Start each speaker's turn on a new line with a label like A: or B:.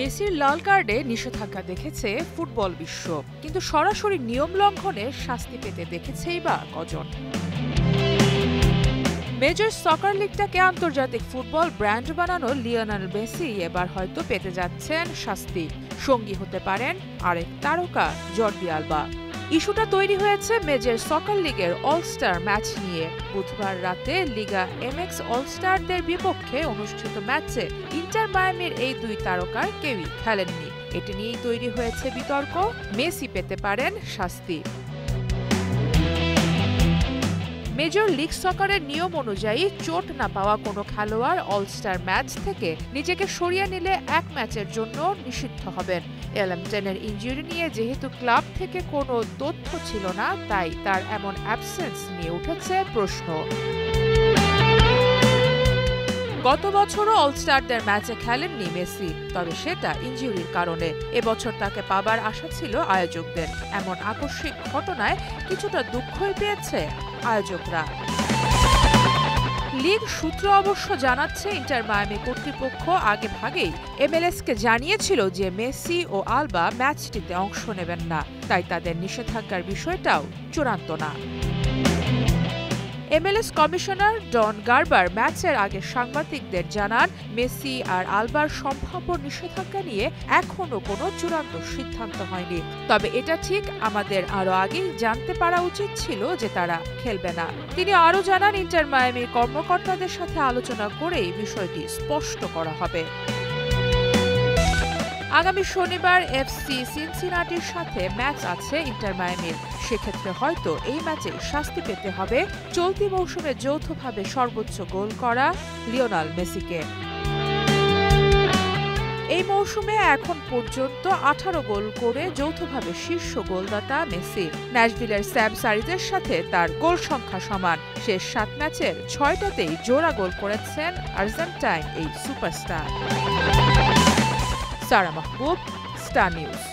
A: মেসির লাল কার্ডে নিষেধাজ্ঞা দেখেছে ফুটবল বিশ্ব, কিন্তু সরাসরি নিয়ম লঙ্ঘনে শাস্তি পেতে দেখেছেই বা কজন? মেজর সকার লিগটাকে আন্তর্জাতিক ফুটবল ব্র্যান্ড বানানো লিওনেল মেসি এবার হয়তো পেতে যাচ্ছেন শাস্তি। সঙ্গী হতে পারেন আরেক তারকা জর্দি আলবা। ইস্যুটা তৈরি হয়েছে মেজর সকার লিগের অলস্টার ম্যাচ নিয়ে। বুধবার রাতে লিগা এমএক্স অলস্টারদের বিপক্ষে অনুষ্ঠিত ম্যাচে ইন্টার মায়ামির এই দুই তারকার কেউই খেলেননি। এটি নিয়েই তৈরি হয়েছে বিতর্ক। মেসি পেতে পারেন শাস্তি। মেজর লিগ সকারের নিয়ম অনুযায়ী চোট না পাওয়া কোনো খেলোয়াড় অলস্টার ম্যাচ থেকে নিজেকে সরিয়ে নিলে এক ম্যাচের জন্য নিষিদ্ধ হবেন। এলএম10-এর ইনজুরি নিয়ে যেহেতু ক্লাব থেকে কোনো তথ্য ছিল না, তাই তার এমন অ্যাবসেন্স নিয়ে উঠেছে প্রশ্ন। গত বছরও অলস্টারদের ম্যাচে খেলেননি মেসি, তবে সেটা ইনজুরির কারণে। এবছর তাকে পাবার আশা ছিল আয়োজকদের। এমন আকস্মিক ঘটনায় কিছুটা দুঃখই পেয়েছে আয়োজকরা। লিগ সূত্র অবশ্য জানাচ্ছে, ইন্টার মায়ামি কর্তৃপক্ষ আগে ভাগেই এমএলএসকে জানিয়েছিল যে মেসি ও আলবা ম্যাচটিতে অংশ নেবেন না, তাই তাদের নিষেধাজ্ঞার বিষয়টাও চূড়ান্ত না। এমএলএস কমিশনার ডন গার্বার ম্যাচের আগে সাংবাদিকদের জানান, মেসি আর আলবার সম্ভাব্য নিষেধাজ্ঞা নিয়ে এখনো কোনো চূড়ান্ত সিদ্ধান্ত হয়নি। তবে এটা ঠিক, আমাদের আরও আগেই জানতে পারা উচিত ছিল যে তারা খেলবে না। তিনি আরও জানান, ইন্টার মায়ামির কর্মকর্তাদের সাথে আলোচনা করেই বিষয়টি স্পষ্ট করা হবে। আগামী শনিবার এফসি সিনসিনাটির সাথে ম্যাচ আছে ইন্টার মায়ামির। সেক্ষেত্রে হয়তো এই ম্যাচে শাস্তি পেতে হবে চলতি মৌসুমে যৌথভাবে সর্বোচ্চ গোল করা লিওনেল মেসিকে। এই মৌসুমে এখন পর্যন্ত 18 গোল করে যৌথভাবে শীর্ষ গোলদাতা মেসি। ন্যাশভিলের স্যাম সারিজের সাথে তার গোল সংখ্যা সমান। শেষ 7 ম্যাচের 6টাতেই জোড়া গোল করেছেন আর্জেন্টাইন এই সুপারস্টার। সারা মাহবুব, স্টার নিউজ।